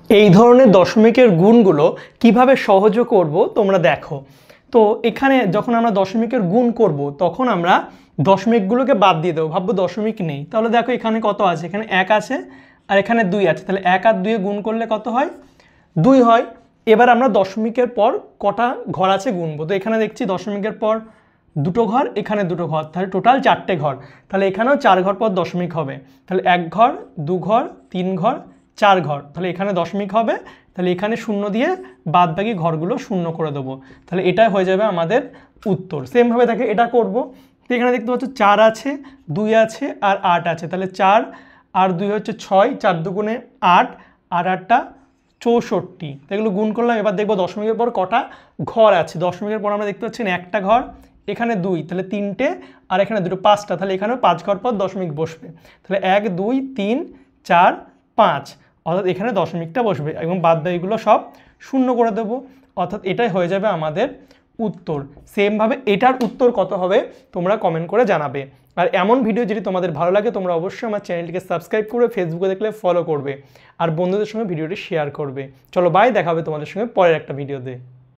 এই ধরনের দশমিকের গুণগুলো কিভাবে সহজে করব তোমরা দেখো। তো এখানে যখন আমরা দশমিকের গুণ করব তখন আমরা দশমিকগুলোকে বাদ দিয়ে দেবো, ভাববো দশমিক নেই। তাহলে দেখো এখানে কত আছে, এখানে 1 আছে আর এখানে 2 আছে, তাহলে 1 আর 2 গুণ করলে কত হয়, 2 হয়। এবার আমরা দশমিকের পর কটা ঘর আছে গুনবো। তো এখানে দেখছি দশমিকের পর দুটো ঘর, এখানে দুটো ঘর, তাহলে টোটাল 4টে ঘর। তাহলে এখানেও 4 ঘর পর দশমিক হবে, তাহলে 1 ঘর, 2 ঘর, 3 ঘর, 4 ঘর, তাহলে এখানে দশমিক হবে। তাহলে এখানে শূন্য দিয়ে বাদ বাকি ঘরগুলো শূন্য করে দেবো, তাহলে এটাই হয়ে যাবে আমাদের উত্তর। সেমভাবে দেখে এটা করব। তো এখানে দেখতে পাচ্ছ 4 আছে, 2 আছে আর 8 আছে, তাহলে 4 আর 2 হচ্ছে 6, 4 দুগুণে 8 আর 8টা 64, এগুলো গুণ করলাম। এবার দেখবো দশমিকের পর কটা ঘর আছে। দশমিকের পর আমরা দেখতে পাচ্ছি একটা ঘর, এখানে 2, তাহলে 3টে আর এখানে 2টো 5টা, তাহলে এখানেও 5 ঘর পর দশমিক বসবে। তাহলে 1 2 3 4 5, অর্থাৎ এখানে দশমিকটা বসবে এবং বাদ বাকিগুলো সব শূন্য করে দেবো, অর্থাৎ এটাই হয়ে যাবে আমাদের উত্তর। সেমভাবে এটার উত্তর কত হবে তোমরা কমেন্ট করে জানাবে। আর এমন ভিডিও যদি তোমাদের ভালো লাগে তোমরা অবশ্যই আমার চ্যানেলটিকে সাবস্ক্রাইব করবে, ফেসবুকে দেখলে ফলো করবে আর বন্ধুদের সঙ্গে ভিডিওটি শেয়ার করবে। চলো বাই, দেখা হবে তোমাদের সঙ্গে পরের একটা ভিডিওতে।